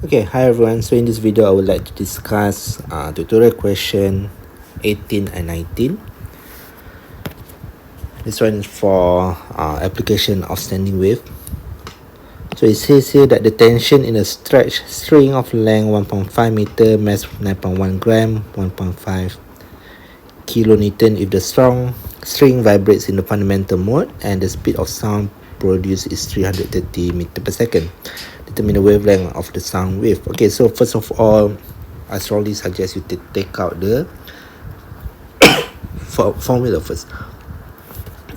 Okay, hi everyone. So in this video I would like to discuss tutorial question 18 and 19. This one is for application of standing wave. So it says here that the tension in a stretched string of length 1.5 meter, mass 9.1 gram, 1.5 kilonewton if the string vibrates in the fundamental mode and the speed of sound produced is 330 meter per second. Determine the wavelength of the sound wave. Okay, so first of all, I strongly suggest you to take out the formula first.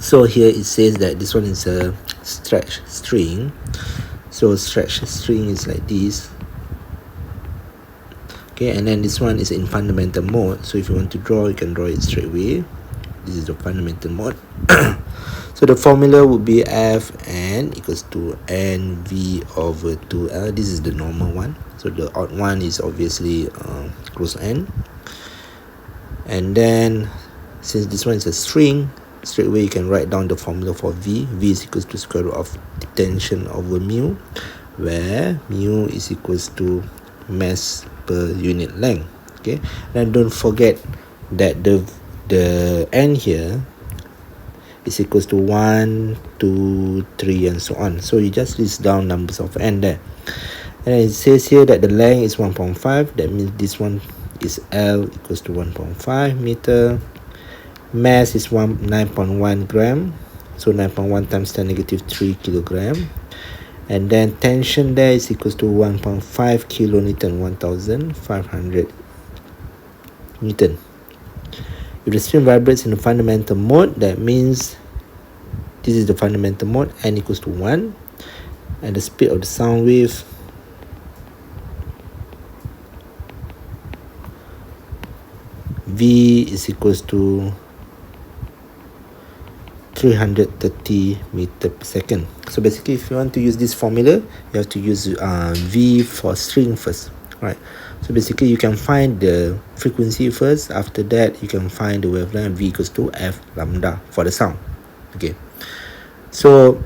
So here it says that this one is a stretched string. So stretched string is like this. Okay, and then this one is in fundamental mode. So if you want to draw, you can draw it straight away. This is the fundamental mode. So the formula would be Fn equals to NV over 2L. This is the normal one. So the odd one is obviously close to N. And then since this one is a string, straight away you can write down the formula for V. V is equals to square root of tension over mu, where mu is equals to mass per unit length. Okay, and don't forget that the N here is equals to 1, 2, 3 and so on. So you just list down numbers of N there. And it says here that the length is 1.5. That means this one is L equals to 1.5 meter. Mass is 9.1 gram. So 9.1 times 10 negative 3 kilogram. And then tension there is equals to 1.5 kilonewton, 1500 newton. If the string vibrates in the fundamental mode, that means this is the fundamental mode, n equals to 1, and the speed of the sound wave V is equals to 330 meter per second. So basically, if you want to use this formula, you have to use V for string first, right? So basically, you can find the frequency first. After that, you can find the wavelength V equals to F lambda for the sound. Okay. So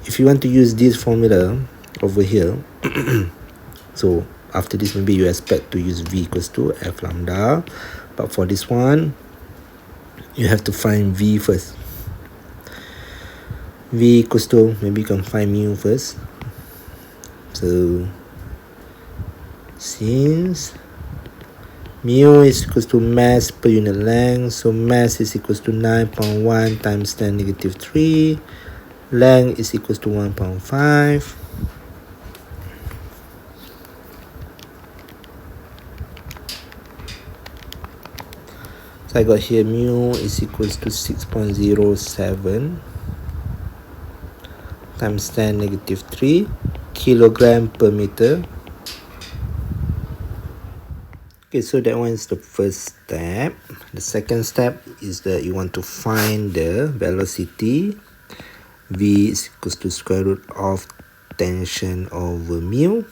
if you want to use this formula over here, so after this, maybe you expect to use V equals to F lambda, but for this one, you have to find V first. V equals to, maybe you can find mu first. So since mu is equals to mass per unit length, so mass is equals to 9.1 times 10 negative 3, length is equals to 1.5. So I got here mu is equals to 6.07 times 10 negative 3 kilogram per meter. Okay, so that one is the first step. The second step is that you want to find the velocity. V is equals to square root of tension over mu.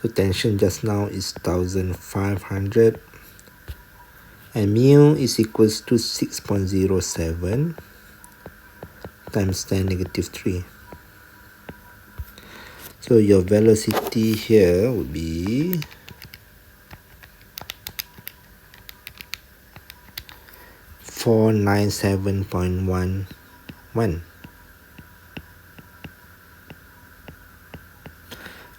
So tension just now is 1500 and mu is equals to 6.07 times 10 negative 3. So your velocity here would be 497.11.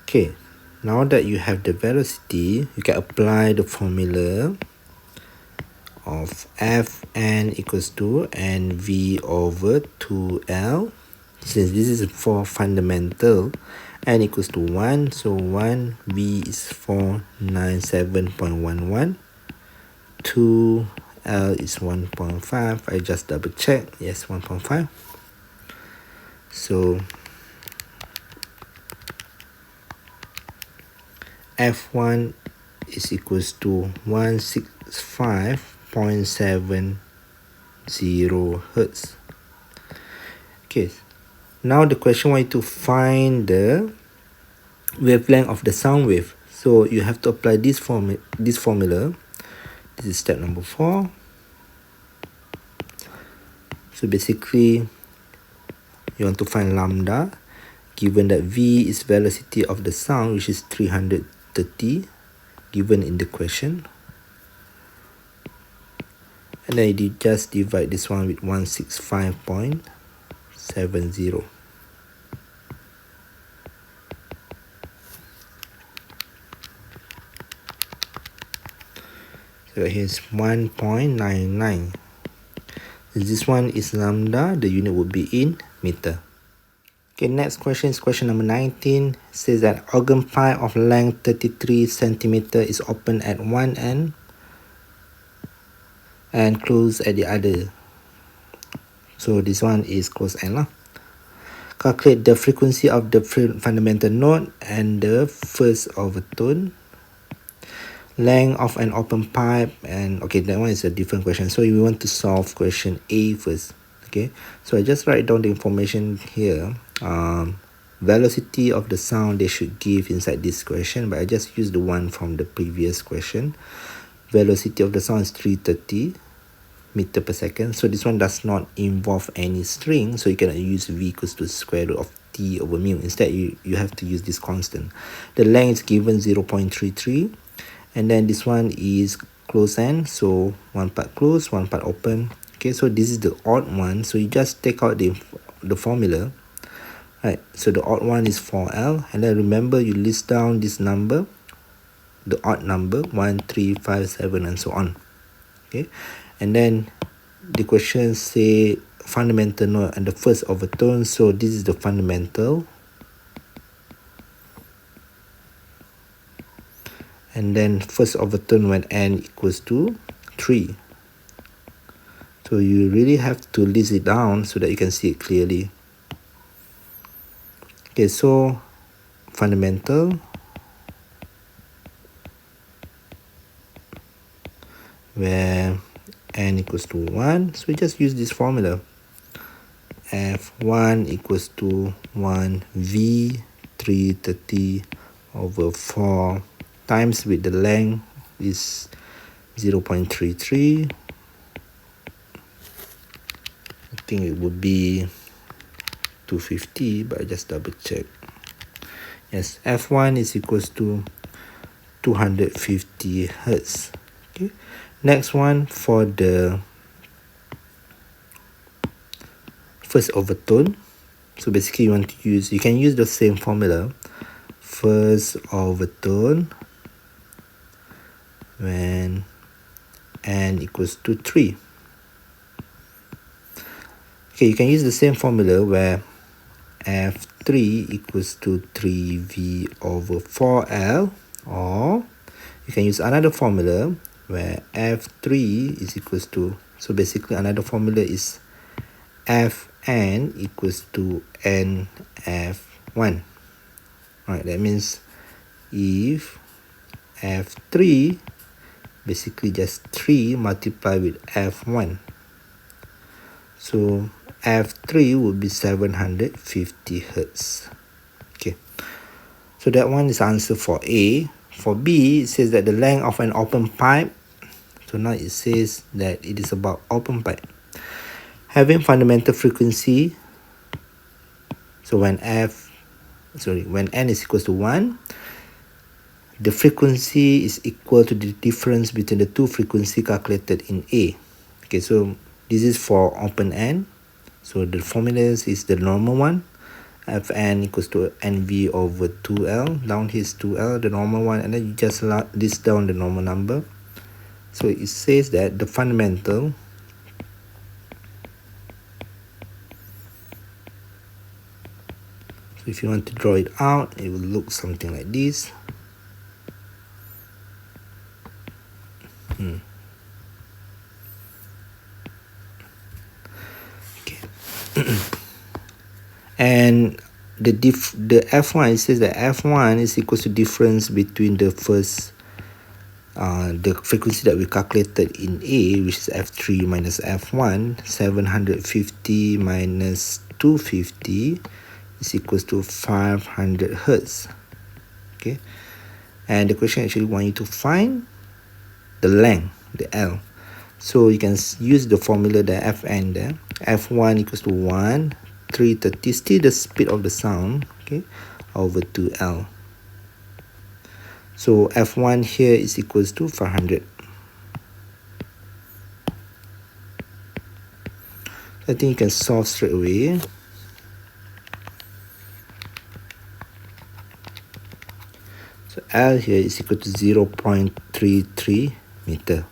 Okay, now that you have the velocity, you can apply the formula of Fn equals to NV over 2L. Since this is for fundamental, n equals to 1, so 1, V is 497.11, 2, L is 1.5. I just double check, yes, 1.5. So F1 is equals to 165.70 hertz. Okay, now the question want you to find the wavelength of the sound wave. So you have to apply this formula. This is step number 4. So basically, you want to find lambda. given that v is velocity of the sound, which is 330 given in the question, and then you just divide this one with 165.70. So here's 1.99. This one is lambda, the unit would be in meter. Okay, next question is question number 19. It says that organ pipe of length 33 centimeter is open at one end and closed at the other. So this one is closed end lah. Calculate the frequency of the fundamental note and the first overtone. Length of an open pipe, and okay, that one is a different question. So we want to solve question A first. Okay, so I just write down the information here. Velocity of the sound they should give inside this question, but I just use the one from the previous question. Velocity of the sound is 330 meter per second. So this one does not involve any string, so you cannot use v equals to square root of t over mu. Instead, you have to use this constant. The length is given 0.33, and then this one is close end, so one part closed, one part open. Okay, so this is the odd one, so you just take out the formula. Right, so the odd one is 4L, and then remember you list down this number, the odd number 1, 3, 5, 7, and so on. Okay, and then the question say fundamental note and the first overtone. So this is the fundamental, and then first overtone when n equals to 3. So you really have to list it down so that you can see it clearly. Okay, so fundamental where n equals to 1, so we just use this formula. F1 equals to 1v 330 over 4 times with the length is 0.33. I think it would be 250, but I just double check. Yes, F1 is equals to 250 hertz. Okay, next one for the first overtone. So basically you want to use, you can use the same formula. First overtone when n equals to 3. Okay, you can use the same formula where F3 equals to 3V over 4L, or you can use another formula where F3 is equals to, so basically another formula is Fn equals to NF1. Right, that means if F3 basically just 3 multiplied with F1, so F3 would be 750 hertz. Okay, so that one is answer for A. For B, it says that the length of an open pipe, so now it says that it is about open pipe having fundamental frequency. So when when n is equals to 1, the frequency is equal to the difference between the two frequency calculated in A. Okay, so this is for open n. So the formula is the normal one. Fn equals to nv over 2l. Down here is 2l, the normal one, and then you just list down the normal number. So it says that the fundamental so if you want to draw it out, it will look something like this. Okay. And the F1, it says that F1 is equal to difference between the first the frequency that we calculated in A, which is F3 minus F1. 750 minus 250 is equals to 500 hertz. Okay, and the question actually want you to find the length, the L. So you can use the formula, the Fn there. F1 equals to 1, 330, still the speed of the sound. okay, over 2L. So F1 here is equals to 500. I think you can solve straight away. So L here is equal to 0.33 meter.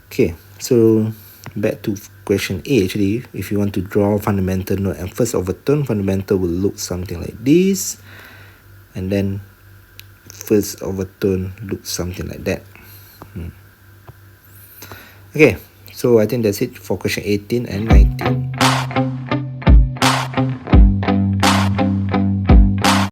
Okay, so back to question A. Actually, if you want to draw fundamental node and first overtone, fundamental will look something like this, and then first overtone looks something like that. Okay, so I think that's it for question 18 and 19.